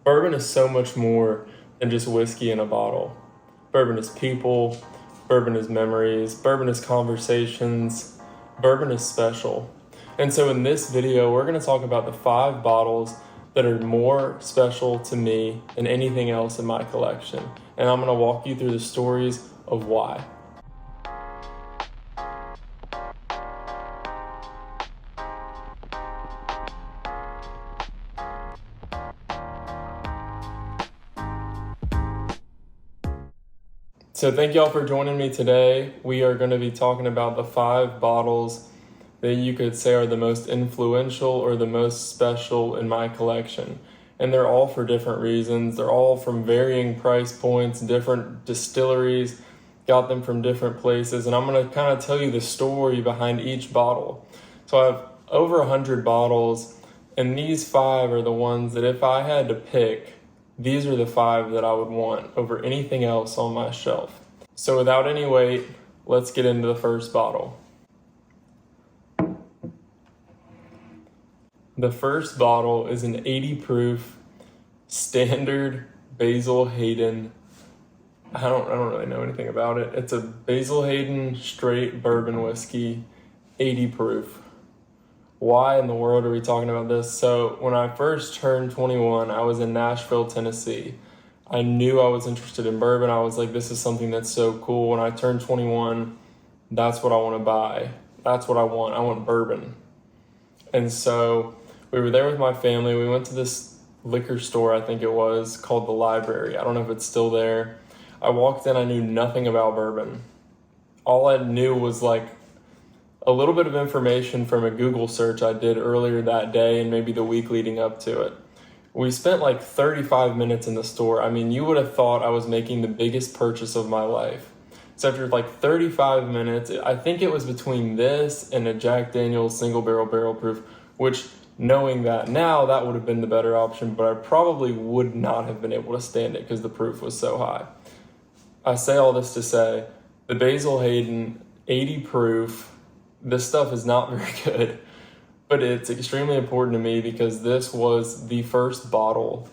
Bourbon is so much more than just whiskey in a bottle. Bourbon is people, bourbon is memories, bourbon is conversations, bourbon is special. And so in this video, we're going to talk about the 5 bottles that are more special to me than anything else in my collection. And I'm going to walk you through the stories of why. So thank y'all for joining me today. We are going to be talking about the 5 bottles that you could say are the most influential or the most special in my collection. And they're all for different reasons. They're all from varying price points, different distilleries, got them from different places. And I'm going to kind of tell you the story behind each bottle. So I have over 100 bottles, and these 5 are the ones that if I had to pick, these are the 5 that I would want over anything else on my shelf. So without any wait, let's get into the first bottle. The first bottle is an 80 proof standard Basil Hayden. I don't really know anything about it. It's a Basil Hayden straight bourbon whiskey, 80 proof. Why in the world are we talking about this? So when I first turned 21, I was in Nashville, Tennessee. I knew I was interested in bourbon. I was like, this is something that's so cool. When I turned 21, that's what I want to buy. That's what I want. I want bourbon. And so we were there with my family. We went to this liquor store, I think it was, called The Library. I don't know if it's still there. I walked in, I knew nothing about bourbon. All I knew was like a little bit of information from a Google search I did earlier that day and maybe the week leading up to it. We spent like 35 minutes in the store. I mean, you would have thought I was making the biggest purchase of my life. So after like 35 minutes, I think it was between this and a Jack Daniel's single barrel proof, which knowing that now, that would have been the better option, but I probably would not have been able to stand it because the proof was so high. I say all this to say, the Basil Hayden 80 proof, this stuff is not very good, but it's extremely important to me because this was the first bottle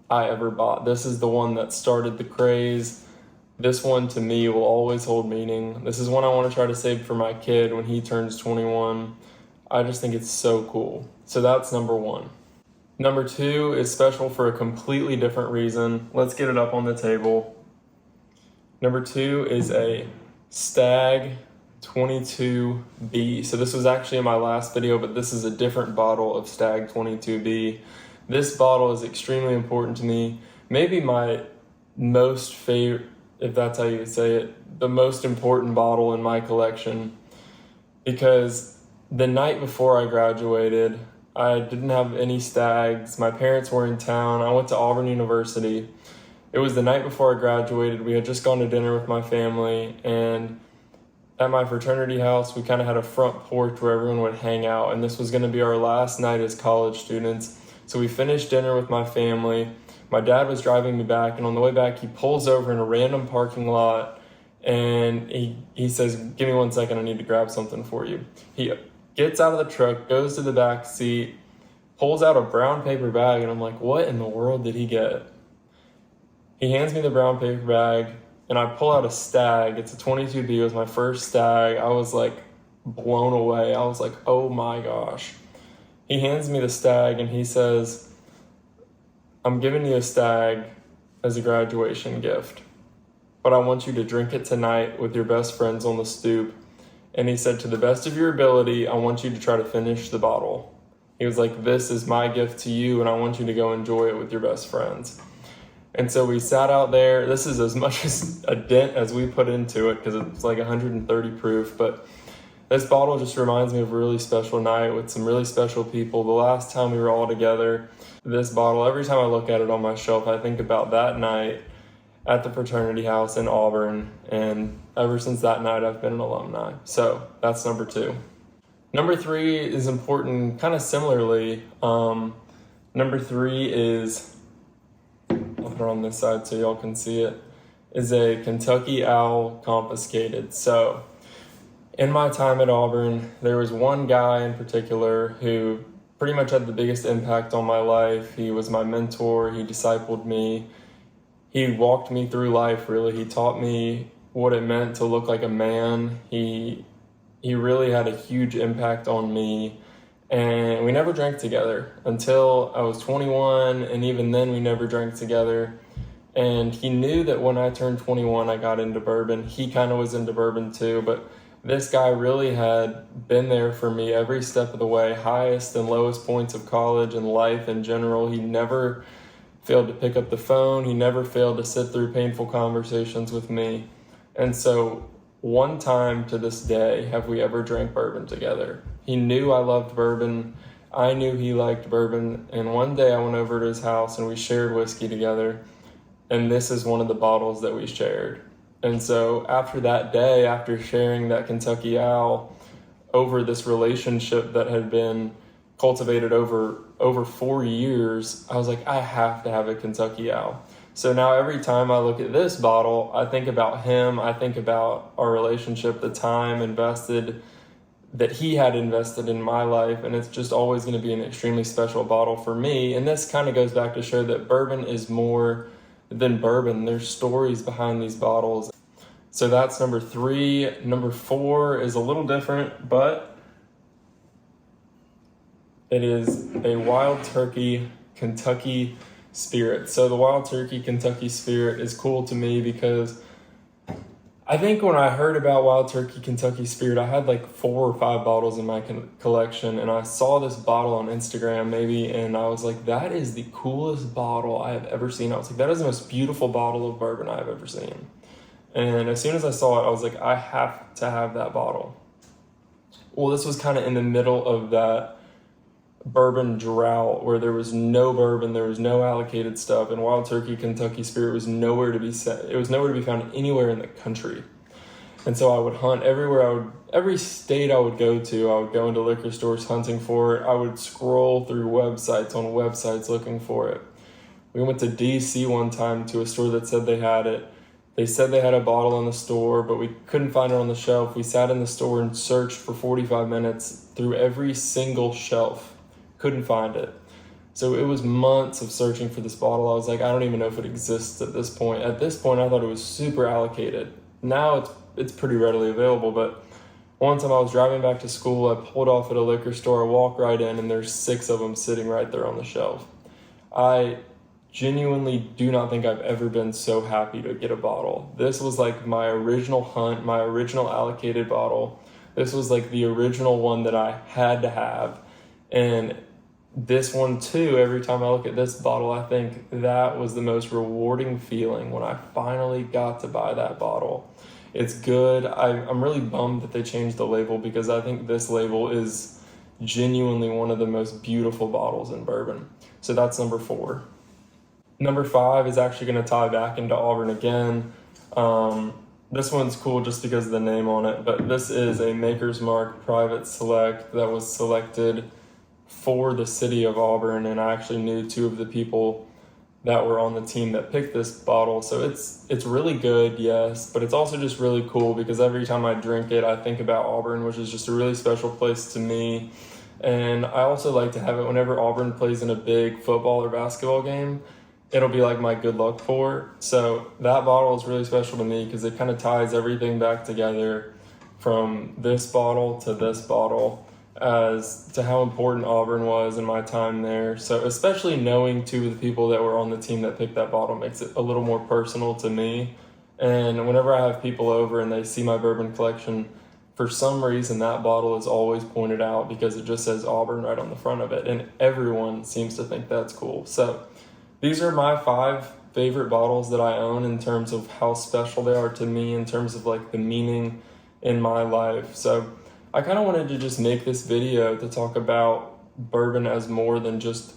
I ever bought. This is the one that started the craze. This one to me will always hold meaning. This is one I want to try to save for my kid when he turns 21. I just think it's so cool. So that's number 1. Number 2 is special for a completely different reason. Let's get it up on the table. Number 2 is a Stag 22B. So this was actually in my last video, but this is a different bottle of Stag 22B. This bottle is extremely important to me. Maybe my most favorite, if that's how you say it, the most important bottle in my collection, because the night before I graduated, I didn't have any Stags. My parents were in town. I went to Auburn University. It was the night before I graduated. We had just gone to dinner with my family, and at my fraternity house, we kind of had a front porch where everyone would hang out, and this was going to be our last night as college students. So we finished dinner with my family. My dad was driving me back, and on the way back, he pulls over in a random parking lot, and he says, "Give me 1 second, I need to grab something for you." He gets out of the truck, goes to the back seat, pulls out a brown paper bag, and I'm like, what in the world did he get? He hands me the brown paper bag, and I pull out a Stag. It's a 22B. It was my first Stag. I was like blown away. I was like, oh my gosh. He hands me the Stag, and he says, "I'm giving you a Stag as a graduation gift, but I want you to drink it tonight with your best friends on the stoop." And he said, "To the best of your ability, I want you to try to finish the bottle." He was like, "This is my gift to you, and I want you to go enjoy it with your best friends." And so we sat out there. This is as much as a dent as we put into it because it's like 130 proof. But this bottle just reminds me of a really special night with some really special people. The last time we were all together, this bottle, every time I look at it on my shelf, I think about that night at the fraternity house in Auburn, and ever since that night I've been an alumni. So that's number 2. Number 3 is important kind of similarly. Number 3 is, I'll put it on this side so y'all can see it, is a Kentucky Owl Confiscated. So in my time at Auburn, there was one guy in particular who pretty much had the biggest impact on my life. He was my mentor. He discipled me. He walked me through life, really. He taught me what it meant to look like a man. He really had a huge impact on me. And we never drank together until I was 21, and even then we never drank together. And he knew that when I turned 21, I got into bourbon. He kind of was into bourbon too, but this guy really had been there for me every step of the way, highest and lowest points of college and life in general. He never failed to pick up the phone. He never failed to sit through painful conversations with me. And so one time to this day have we ever drank bourbon together. He knew I loved bourbon. I knew he liked bourbon. And one day I went over to his house and we shared whiskey together. And this is one of the bottles that we shared. And so after that day, after sharing that Kentucky Owl over this relationship that had been cultivated over 4 years, I was like, I have to have a Kentucky Owl. So now every time I look at this bottle, I think about him. I think about our relationship, the time invested that he had invested in my life. And it's just always going to be an extremely special bottle for me. And this kind of goes back to show that bourbon is more than bourbon. There's stories behind these bottles. So that's number 3. Number 4 is a little different, but it is a Wild Turkey Kentucky Spirit. So the Wild Turkey Kentucky Spirit is cool to me because I think when I heard about Wild Turkey Kentucky Spirit, I had like 4 or 5 bottles in my collection, and I saw this bottle on Instagram maybe, and I was like, that is the coolest bottle I have ever seen. I was like, that is the most beautiful bottle of bourbon I have ever seen. And as soon as I saw it, I was like, I have to have that bottle. Well, this was kind of in the middle of that bourbon drought where there was no bourbon, there was no allocated stuff, and Wild Turkey Kentucky Spirit was nowhere to be it was nowhere to be found anywhere in the country. And so I would hunt everywhere. Every state I would go to, I would go into liquor stores hunting for it. I would scroll through websites on websites looking for it. We went to DC one time to a store that said they had it. They said they had a bottle in the store, but we couldn't find it on the shelf. We sat in the store and searched for 45 minutes through every single shelf. Couldn't find it. So it was months of searching for this bottle. I was like, I don't even know if it exists at this point. At this point, I thought it was super allocated. Now it's pretty readily available, but one time I was driving back to school, I pulled off at a liquor store, I walk right in, and there's 6 of them sitting right there on the shelf. I genuinely do not think I've ever been so happy to get a bottle. This was like my original hunt, my original allocated bottle. This was like the original one that I had to have. And this one too, every time I look at this bottle, I think that was the most rewarding feeling when I finally got to buy that bottle. It's good. I'm really bummed that they changed the label because I think this label is genuinely one of the most beautiful bottles in bourbon. So that's number 4. Number 5 is actually going to tie back into Auburn again. This one's cool just because of the name on it, but this is a Maker's Mark Private Select that was selected for the city of Auburn, and I actually knew 2 of the people that were on the team that picked this bottle. So it's really good, yes, but it's also just really cool because every time I drink it, I think about Auburn, which is just a really special place to me. And I also like to have it whenever Auburn plays in a big football or basketball game. It'll be like my good luck for. So that bottle is really special to me because it kind of ties everything back together from this bottle to this bottle as to how important Auburn was in my time there. So especially knowing 2 of the people that were on the team that picked that bottle makes it a little more personal to me. And whenever I have people over and they see my bourbon collection, for some reason that bottle is always pointed out because it just says Auburn right on the front of it. And everyone seems to think that's cool. So these are my 5 favorite bottles that I own in terms of how special they are to me, in terms of like the meaning in my life. So I kind of wanted to just make this video to talk about bourbon as more than just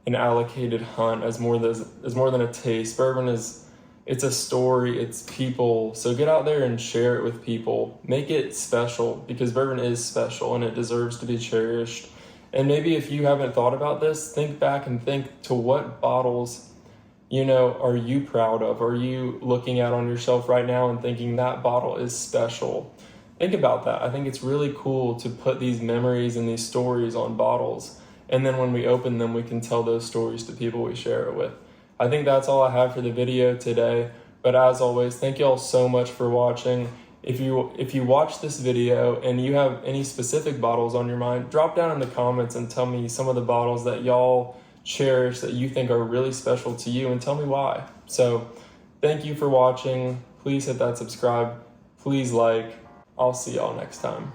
an allocated hunt, as more than a taste. Bourbon it's a story, it's people. So get out there and share it with people. Make it special because bourbon is special and it deserves to be cherished. And maybe if you haven't thought about this, think back and think to what bottles, are you proud of? Are you looking at on your shelf right now and thinking that bottle is special? Think about that. I think it's really cool to put these memories and these stories on bottles. And then when we open them, we can tell those stories to people we share it with. I think that's all I have for the video today. But as always, thank you all so much for watching. If you watch this video and you have any specific bottles on your mind, drop down in the comments and tell me some of the bottles that y'all cherish that you think are really special to you, and tell me why. So thank you for watching. Please hit that subscribe. Please like. I'll see y'all next time.